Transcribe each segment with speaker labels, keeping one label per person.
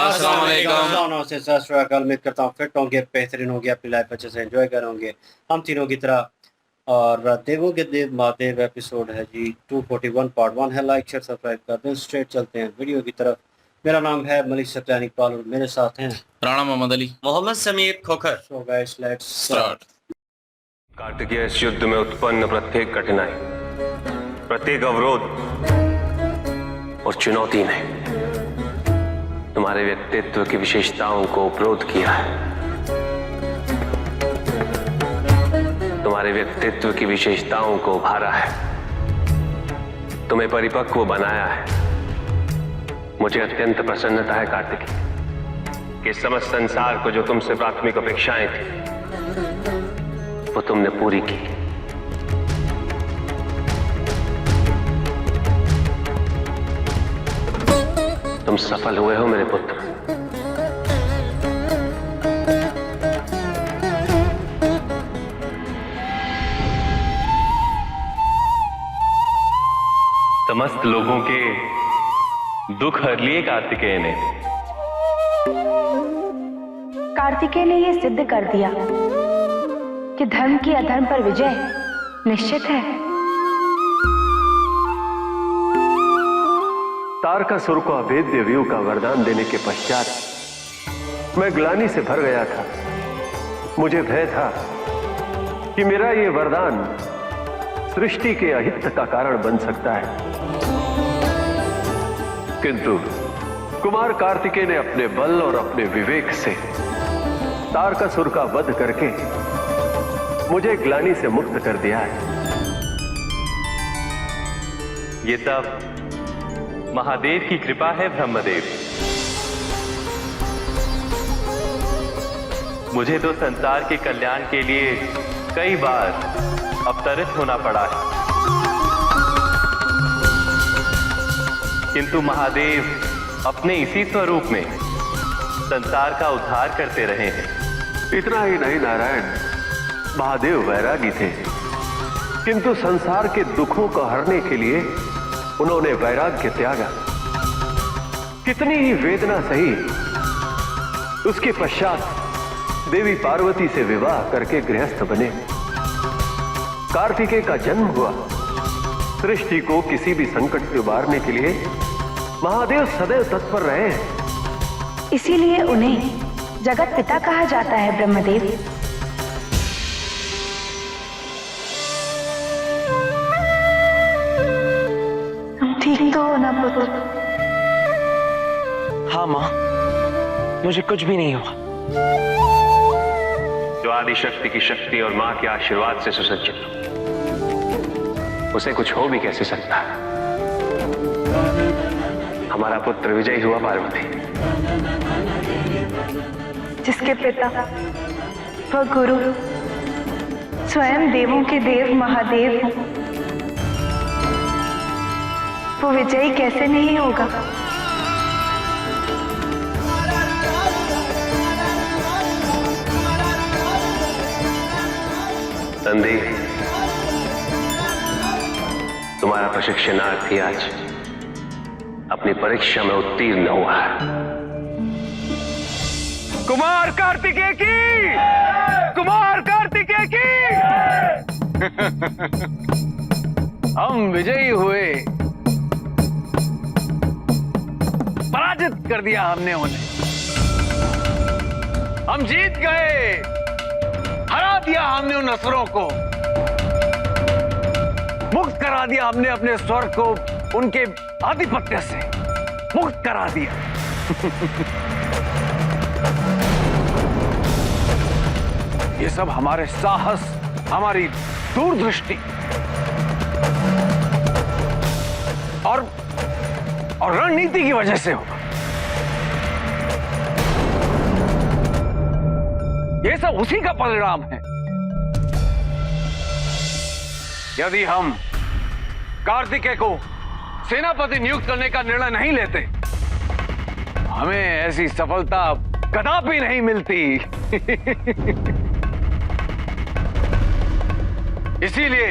Speaker 1: अस्सलाम वालेकुम।
Speaker 2: से सत श्री अकाल। उम्मीद करता हूँ फिट होंगे, बेहतरीन होंगे, अपनी लाइफ अच्छे से एंजॉय करेंगे हम तीनों की तरह। और देवों के देव महादेव एपिसोड है जी 241 पार्ट 1 है। लाइक शेयर सब्सक्राइब कर दें। स्ट्रेट चलते हैं वीडियो की तरफ। मेरा नाम है मलिक सत्यानी पाल और मेरे साथ हैं
Speaker 1: Rana Mohammad Ali,
Speaker 3: Mohammad Sameer Khokhar.
Speaker 2: So guys let's
Speaker 1: start.
Speaker 4: Kartikeya इस युद्ध में उत्पन्न प्रत्येक कठिनाई, प्रत्येक अवरोध और चुनौती ने तुम्हारे व्यक्तित्व की विशेषताओं को उपरोध किया है। तुम्हारे व्यक्तित्व की विशेषताओं को उभारा है, तुम्हें परिपक्व बनाया है। मुझे अत्यंत प्रसन्नता है कार्तिकेय कि समस्त संसार को जो तुमसे प्राथमिक अपेक्षाएं थी वो तुमने पूरी की। तुम सफल हुए हो मेरे पुत्र। समस्त लोगों के दुख हर लिए कार्तिकेय ने।
Speaker 5: कार्तिकेय ने यह सिद्ध कर दिया कि धर्म की अधर्म पर विजय निश्चित है।
Speaker 4: तारकासुर को अभेद्य व्यू का वरदान देने के पश्चात मैं ग्लानि से भर गया था। मुझे भय था कि मेरा यह वरदान सृष्टि के अहित का कारण बन सकता है, किंतु कुमार कार्तिकेय ने अपने बल और अपने विवेक से तारकासुर का वध करके मुझे ग्लानि से मुक्त कर दिया है। ये तब महादेव की कृपा है ब्रह्मदेव। मुझे तो संसार के कल्याण के लिए कई बार अवतरित होना पड़ा है, किंतु महादेव अपने इसी स्वरूप में संसार का उद्धार करते रहे हैं। इतना ही नहीं नारायण, महादेव वैरागी थे, किंतु संसार के दुखों को हरने के लिए उन्होंने वैराग्य त्यागा। कितनी ही वेदना सही, उसके पश्चात देवी पार्वती से विवाह करके गृहस्थ बने। कार्तिकेय का जन्म हुआ। सृष्टि को किसी भी संकट से उबारने के लिए महादेव सदैव तत्पर रहे हैं।
Speaker 5: इसीलिए उन्हें जगत पिता कहा जाता है। ब्रह्मदेव ठीक तो हो ना पुत्र?
Speaker 3: हाँ माँ, मुझे कुछ भी नहीं हुआ।
Speaker 4: जो आदि शक्ति की शक्ति और मां के आशीर्वाद से सुसज्जित हो, उसे कुछ हो भी कैसे सकता है। हमारा पुत्र विजयी हुआ पार्वती।
Speaker 5: जिसके पिता व गुरु स्वयं देवों के देव महादेव हैं, वो विजयी कैसे नहीं होगा?
Speaker 4: संधि, तुम्हारा प्रशिक्षणार्थी आज अपनी परीक्षा में उत्तीर्ण हुआ है। कुमार कार्तिकेय की! कुमार कार्तिकेय की!
Speaker 6: हम विजयी हुए, पराजित कर दिया हमने उन्हें। हम जीत गए, हरा दिया हमने उन असुरों को, मुक्त करा दिया हमने अपने स्वर्ग को उनके आधिपत्य से मुक्त करा दिया। ये सब हमारे साहस, हमारी दूरदृष्टि और रणनीति की वजह से होगा। ये सब उसी का परिणाम है। यदि हम कार्तिकेय को सेनापति नियुक्त करने का निर्णय नहीं लेते, हमें ऐसी सफलता कदापि नहीं मिलती। इसीलिए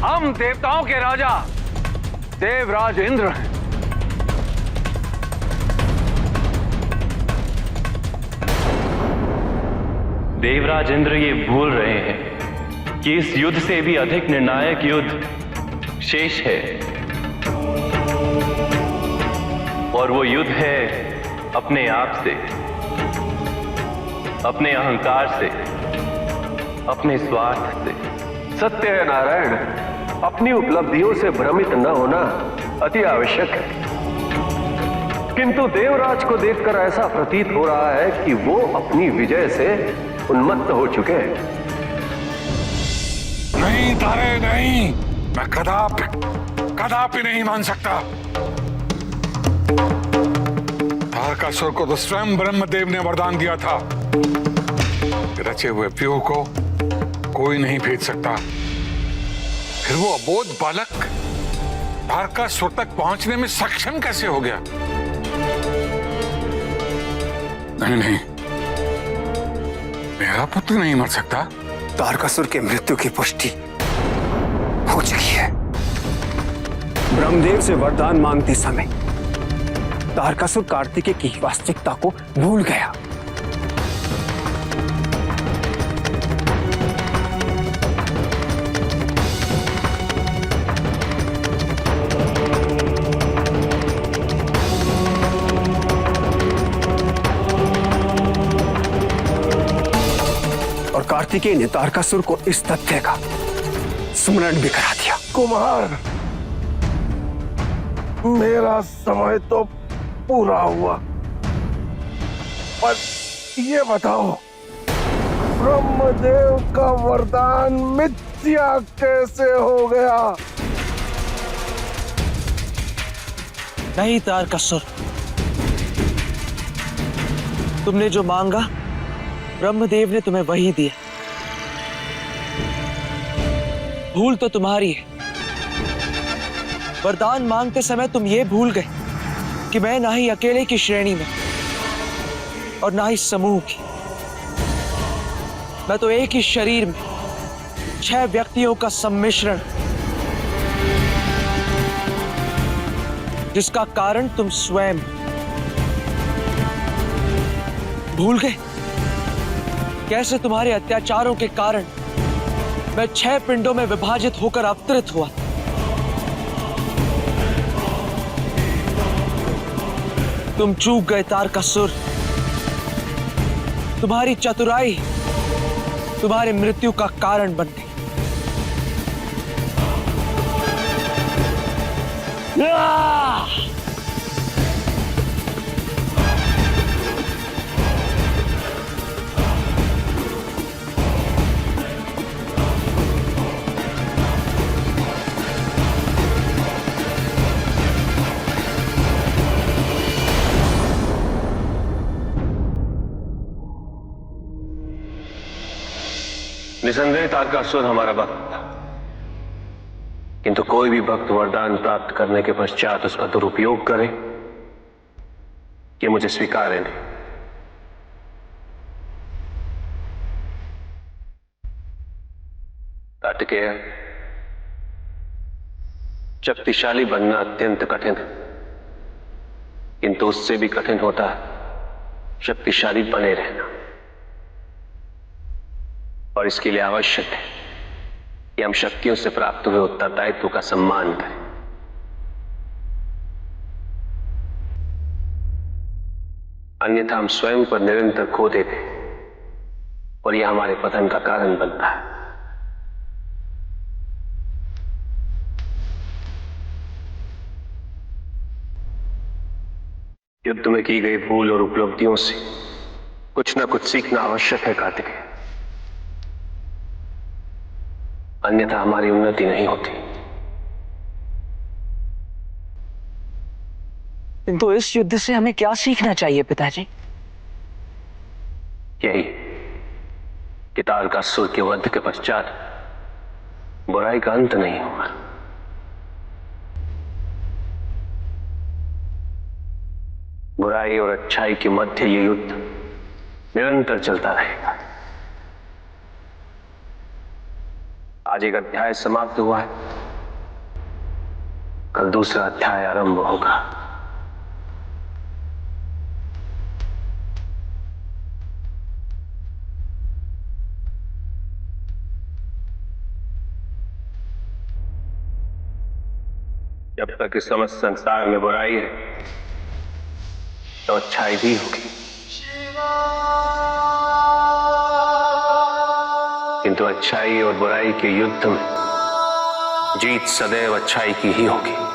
Speaker 6: हम देवताओं के राजा देवराज इंद्र हैं।
Speaker 4: देवराज इंद्र ये भूल रहे हैं कि इस युद्ध से भी अधिक निर्णायक युद्ध शेष है, और वो युद्ध है अपने आप से, अपने अहंकार से, अपने स्वार्थ से।
Speaker 7: सत्य है नारायण, अपनी उपलब्धियों से भ्रमित न होना अति आवश्यक है, किंतु देवराज को देखकर ऐसा प्रतीत हो रहा है कि वो अपनी विजय से उन्मत्त हो चुके हैं।
Speaker 8: नहीं तारे नहीं, मैं कदापि नहीं मान सकता। तारकासुर को तो स्वयं ब्रह्मदेव ने वरदान दिया था, रचे हुए व्यूह को कोई नहीं भेज सकता। फिर वो अबोध बालक तारकासुर तक पहुंचने में सक्षम कैसे हो गया? नहीं, मेरा पुत्र नहीं मर सकता।
Speaker 9: तारकासुर के मृत्यु की पुष्टि हो चुकी है। ब्रह्मदेव से वरदान मांगते समय तारकासुर कार्तिकेय की वास्तविकता को भूल गया। और कार्तिकेय ने तारकासुर को इस तथ्य का स्मरण भी करा दिया।
Speaker 8: कुमार, मेरा समय तो पूरा हुआ, पर ये बताओ, ब्रह्मदेव का वरदान मिथ्या कैसे हो गया?
Speaker 10: नहीं तारकासुर, तुमने जो मांगा ब्रह्मदेव ने तुम्हें वही दिया। भूल तो तुम्हारी है। वरदान मांगते समय तुम ये भूल गए कि मैं ना ही अकेले की श्रेणी में और ना ही समूह की, मैं तो एक ही शरीर में 6 व्यक्तियों का सम्मिश्रण, जिसका कारण तुम स्वयं। भूल गए कैसे तुम्हारे अत्याचारों के कारण मैं 6 पिंडों में विभाजित होकर अवतरित हुआ। तुम चूक गए तारकासुर। तुम्हारी चतुराई तुम्हारी मृत्यु का कारण बन गई।
Speaker 4: निसंदेह तारकासुर हमारा भक्त था, किंतु कोई भी भक्त वरदान प्राप्त करने के पश्चात उसका दुरुपयोग करे, ये मुझे स्वीकार्य नहीं। कार्तिकेय, शक्तिशाली बनना अत्यंत कठिन है, किंतु उससे भी कठिन होता है शक्तिशाली बने रहना। और इसके लिए आवश्यक है कि हम शक्तियों से प्राप्त हुए उत्तरदायित्व का सम्मान करें। अन्यथा हम स्वयं पर निरंतर खो देते हैं और यह हमारे पतन का कारण बनता है। युद्ध में की गई भूल और उपलब्धियों से कुछ न कुछ सीखना आवश्यक है कार्तिकेय, अन्यथा हमारी उन्नति नहीं होती।
Speaker 10: तो इस युद्ध से हमें क्या सीखना चाहिए पिताजी?
Speaker 4: यही कि तारकासुर के वध के पश्चात बुराई का अंत नहीं होगा। बुराई और अच्छाई के मध्य ये युद्ध निरंतर चलता रहेगा। आज एक अध्याय समाप्त हुआ है, कल दूसरा अध्याय आरंभ होगा। जब तक इस समस्त संसार में बुराई है तो अच्छाई भी होगी, किंतु अच्छाई और बुराई के युद्ध में जीत सदैव अच्छाई की ही होगी।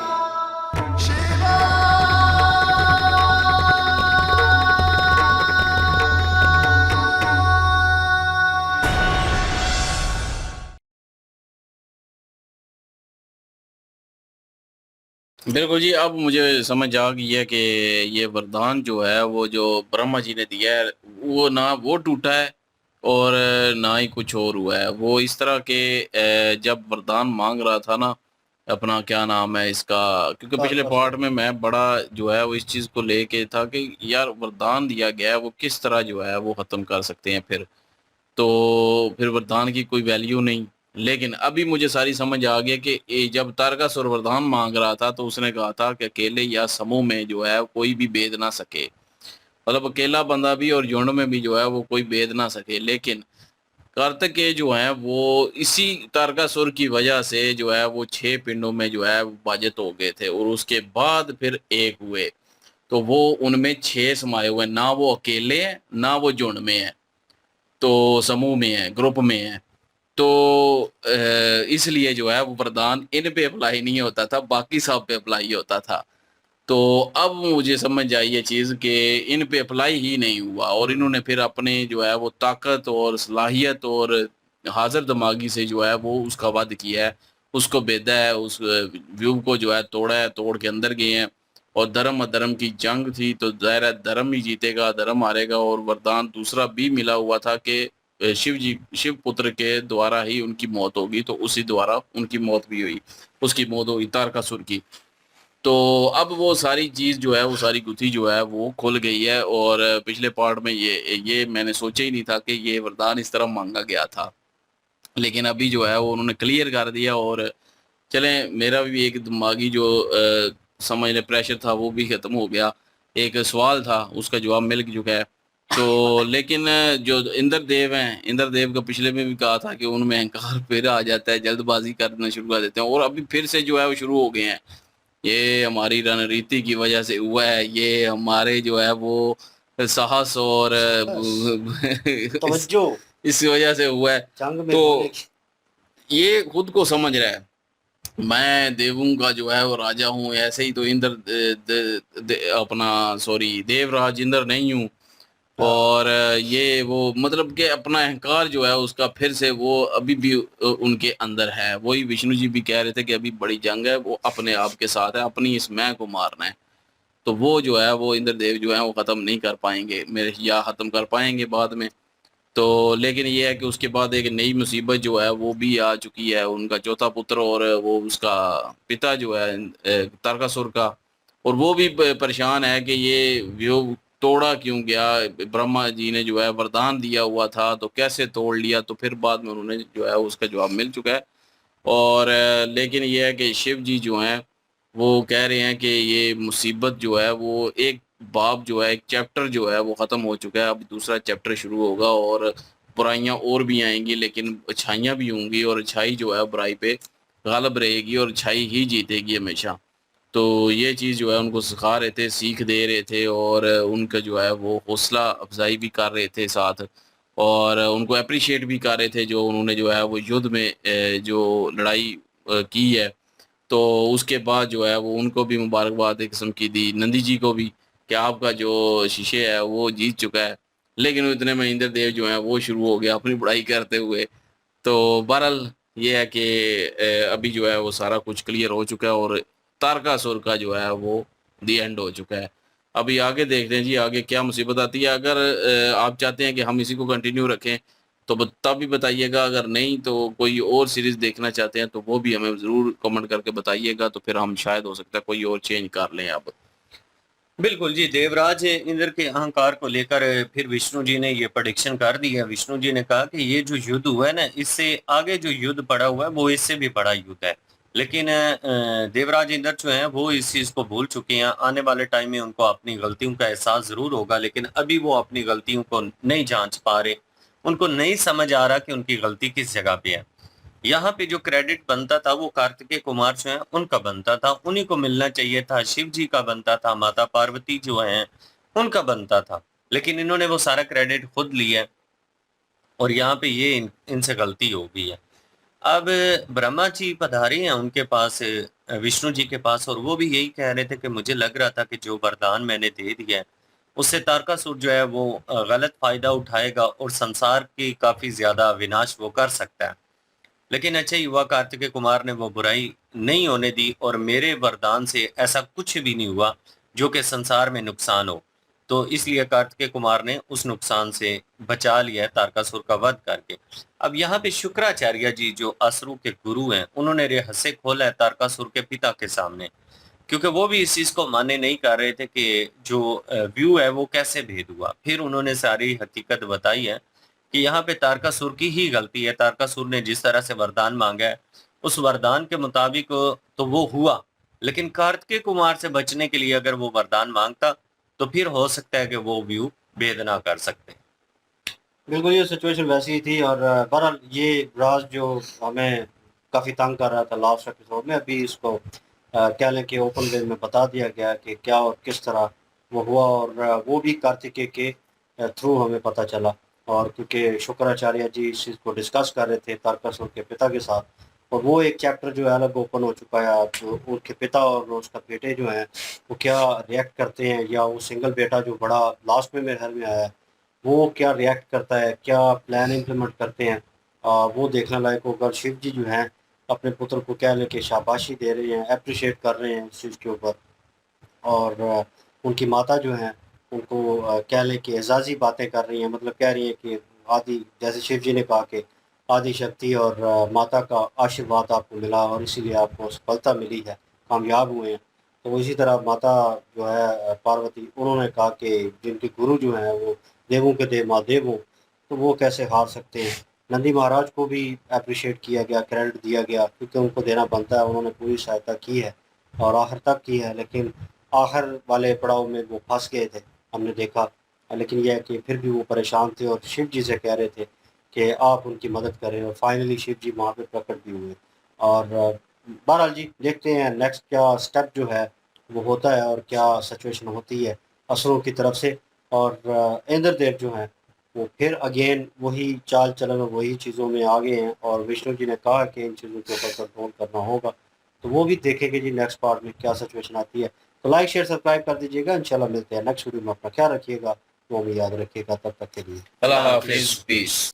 Speaker 1: बिल्कुल जी, अब मुझे समझ आ गई है कि ये वरदान जो है वो जो ब्रह्मा जी ने दिया है वो ना वो टूटा है और ना ही कुछ और हुआ है। वो इस तरह के जब वरदान मांग रहा था ना, अपना क्या नाम है इसका, क्योंकि पिछले पार्ट में मैं बड़ा जो है वो इस चीज़ को लेके था कि यार वरदान दिया गया है वो किस तरह जो है वो ख़त्म कर सकते हैं फिर वरदान की कोई वैल्यू नहीं। लेकिन अभी मुझे सारी समझ आ गई कि ये जब तारकासुर वरदान मांग रहा था तो उसने कहा था कि अकेले या समूह में जो है कोई भी भेद ना सके, मतलब अकेला बंदा भी और झुंड में भी जो है वो कोई भेद ना सके। लेकिन कार्तिकेय जो है वो इसी तारकासुर की वजह से जो है वो 6 पिंडों में जो है विभाजित हो गए थे और उसके बाद फिर एक हुए, तो वो उनमें 6 समाये हुए, ना वो अकेले हैं ना वो झुंड में है, तो समूह में है, ग्रुप में है। तो इसलिए जो है वो वरदान इन पे अप्लाई नहीं होता था, बाकी सब पे अप्लाई होता था। तो अब मुझे समझ आई ये चीज़ कि इन पे अप्लाई ही नहीं हुआ और इन्होंने फिर अपने जो है वो ताकत और सलाहियत और हाजिर दिमागी से जो है वो उसका वध किया है, उसको बेदा है, उस व्यू को जो है तोड़ा है, तोड़ के अंदर गए हैं। और धर्म अधर्म की जंग थी तो ज़ाहिर है धर्म ही जीतेगा, धर्म हारेगा। और वरदान दूसरा भी मिला हुआ था कि शिव पुत्र के द्वारा ही उनकी मौत होगी, तो उसी द्वारा उनकी मौत भी हुई, उसकी मौत हुई तारकासुर की। तो अब वो सारी चीज़ जो है वो सारी गुत्थी जो है वो खुल गई है। और पिछले पार्ट में ये मैंने सोचा ही नहीं था कि ये वरदान इस तरह मांगा गया था, लेकिन अभी जो है वो उन्होंने क्लियर कर दिया। और चलें, मेरा भी एक दिमागी जो समझ लें प्रेशर था वो भी ख़त्म हो गया। एक सवाल था उसका जवाब मिल चुका है। तो लेकिन जो इंद्रदेव हैं, इंद्रदेव का पिछले में भी कहा था कि उनमें अहंकार फिर आ जाता है, जल्दबाजी करना शुरू कर देते हैं और अभी फिर से जो है वो शुरू हो गए हैं। ये हमारी रणनीति की वजह से हुआ है, ये हमारे जो है वो साहस और इस वजह से हुआ है। तो ये खुद को समझ रहा है मैं देवों का जो है वो राजा हूँ, ऐसे ही तो देवराज इंद्र नहीं हूँ। और ये वो मतलब कि अपना अहंकार जो है उसका फिर से वो अभी भी उनके अंदर है। वही विष्णु जी भी कह रहे थे कि अभी बड़ी जंग है, वो अपने आप के साथ है, अपनी इस मैं को मारना है। तो वो जो है वो इंद्रदेव जो है वो ख़त्म नहीं कर पाएंगे मेरे, या ख़त्म कर पाएंगे बाद में। तो लेकिन ये है कि उसके बाद एक नई मुसीबत जो है वो भी आ चुकी है, उनका चौथा पुत्र और वो उसका पिता जो है तारकासुर का, और वो भी परेशान है कि ये व्यूह तोड़ा क्यों गया। ब्रह्मा जी ने जो है वरदान दिया हुआ था तो कैसे तोड़ लिया, तो फिर बाद में उन्होंने जो है उसका जवाब मिल चुका है। और लेकिन ये है कि शिव जी जो हैं वो कह रहे हैं कि ये मुसीबत जो है वो एक बाब जो है, एक चैप्टर जो है वो ख़त्म हो चुका है, अब दूसरा चैप्टर शुरू होगा और बुराइयां और भी आएंगी लेकिन अच्छाइयां भी होंगी और अच्छाई जो है बुराई पे गालिब रहेगी और अच्छाई ही जीतेगी हमेशा। तो ये चीज़ जो है उनको सिखा रहे थे, सीख दे रहे थे और उनका जो है वो हौसला अफजाई भी कर रहे थे साथ, और उनको अप्रिशिएट भी कर रहे थे जो उन्होंने जो है वो युद्ध में जो लड़ाई की है। तो उसके बाद जो है वो उनको भी मुबारकबाद एक किस्म की दी, नंदी जी को भी, कि आपका जो शीशे है वो जीत चुका है। लेकिन इतने में इंद्रदेव जो है वो शुरू हो गया अपनी बुराई करते हुए। तो बहरहाल ये है कि अभी जो है वो सारा कुछ क्लियर हो चुका है और तारकासुर का जो है वो दी एंड हो चुका है। अभी आगे देखते हैं जी आगे क्या मुसीबत आती है। अगर आप चाहते हैं कि हम इसी को कंटिन्यू रखें तो तब भी बताइएगा, अगर नहीं तो कोई और सीरीज़ देखना चाहते हैं तो वो भी हमें ज़रूर कमेंट करके बताइएगा, तो फिर हम शायद हो सकता है कोई और चेंज कर लें अब।
Speaker 2: बिल्कुल जी, देवराज इंद्र के अहंकार को लेकर फिर विष्णु जी ने ये प्रेडिक्शन कर दी है। विष्णु जी ने कहा कि ये जो युद्ध हुआ है ना, इससे आगे जो युद्ध पड़ा हुआ है वो इससे भी बड़ा युद्ध है। लेकिन देवराज इंद्र जो हैं वो इस चीज़ को भूल चुके हैं। आने वाले टाइम में उनको अपनी गलतियों का एहसास ज़रूर होगा, लेकिन अभी वो अपनी गलतियों को नहीं जांच पा रहे, उनको नहीं समझ आ रहा कि उनकी गलती किस जगह पे है।
Speaker 3: यहाँ पे जो क्रेडिट बनता था वो कार्तिकेय कुमार जो है उनका बनता था, उन्हीं को मिलना चाहिए था, शिव जी का बनता था, माता पार्वती जो है उनका बनता था, लेकिन इन्होंने वो सारा क्रेडिट खुद लिया और यहाँ पे ये इनसे गलती हो गई है। अब ब्रह्मा जी पधारे हैं उनके पास, विष्णु जी के पास, और वो भी यही कह रहे थे कि मुझे लग रहा था कि जो वरदान मैंने दे दिया है उससे तारकासुर जो है वो गलत फायदा उठाएगा और संसार की काफी ज्यादा विनाश वो कर सकता है। लेकिन अच्छा ही हुआ, कार्तिकेय कुमार ने वो बुराई नहीं होने दी और मेरे वरदान से ऐसा कुछ भी नहीं हुआ जो कि संसार में नुकसान हो। तो इसलिए कार्तिकेय कुमार ने उस नुकसान से बचा लिया है तारकासुर का वध करके। अब यहाँ पे शुक्राचार्य जी जो असुरों के गुरु हैं, उन्होंने रहस्य खोला है तारकासुर के पिता के सामने, क्योंकि वो भी इस चीज को माने नहीं कर रहे थे कि जो व्यू है वो कैसे भेद हुआ। फिर उन्होंने सारी हकीकत बताई है कि यहाँ पे तारकासुर की ही गलती है। तारकासुर ने जिस तरह से वरदान मांगा है उस वरदान के मुताबिक तो वो हुआ, लेकिन कार्तिकेय कुमार से बचने के लिए अगर वो वरदान मांगता तो फिर हो सकता है कि वो व्यू भेद ना कर सकते।
Speaker 2: बिल्कुल ये सिचुएशन वैसी ही थी। और बहरहाल ये राज जो हमें काफ़ी तंग कर रहा था लास्ट एपिसोड में, अभी इसको कह लें कि ओपन वे में बता दिया गया कि क्या और किस तरह वो हुआ। और वो भी कार्तिकेय के थ्रू हमें पता चला। और क्योंकि शुक्राचार्य जी इस चीज़ को डिस्कस कर रहे थे तारकासुर के पिता के साथ, और वो एक चैप्टर जो है अलग ओपन हो चुका है। अब जो उनके पिता और उसका बेटे जो हैं वो क्या रिएक्ट करते हैं, या वो सिंगल बेटा जो बड़ा लास्ट में मेरे घर में आया है वो क्या रिएक्ट करता है, क्या प्लान इम्प्लीमेंट करते हैं, वो देखने लायक होगा। और शिव जी जो हैं अपने पुत्र को कह लें कि शाबाशी दे रहे हैं, अप्रिशिएट कर रहे हैं इस चीज़ के ऊपर। और उनकी माता जो हैं उनको कह लें कि एजाज़ी बातें कर रही हैं, मतलब कह रही हैं कि आदि, जैसे शिव जी ने कहा कि आदि शक्ति और माता का आशीर्वाद आपको मिला और इसीलिए आपको सफलता मिली है, कामयाब हुए हैं। तो इसी तरह माता जो है पार्वती, उन्होंने कहा कि जिनके गुरु जो हैं वो देवों के देव महादेव हों, तो वो कैसे हार सकते हैं। नंदी महाराज को भी अप्रिशिएट किया गया, क्रेडिट दिया गया, क्योंकि उनको देना बनता है, उन्होंने पूरी सहायता की है और आखिर तक की है। लेकिन आखिर वाले पड़ाव में वो फंस गए थे, हमने देखा। लेकिन यह है कि फिर भी वो परेशान थे और शिव जी से कह रहे थे कि आप उनकी मदद करें, और फाइनली शिव जी वहाँ पे प्रकट भी हुए। और बहरहाल जी देखते हैं नेक्स्ट क्या स्टेप जो है वो होता है और क्या सिचुएशन होती है असुरों की तरफ से। और इंद्रदेव जो हैं वो फिर अगेन वही चाल चलन और वही चीज़ों में आ गए हैं, और विष्णु जी ने कहा कि इन चीज़ों के ऊपर कंट्रोल करना होगा। तो वो भी देखेंगे जी नेक्स्ट पार्ट में क्या सिचुएशन आती है। तो लाइक शेयर सब्सक्राइब कर दीजिएगा। इंशाल्लाह मिलते हैं नेक्स्ट वीडियो में। अपना ख्याल रखिएगा, वो हमें याद रखिएगा। तब तक के लिए
Speaker 1: अल्लाह हाफिज़, पीस।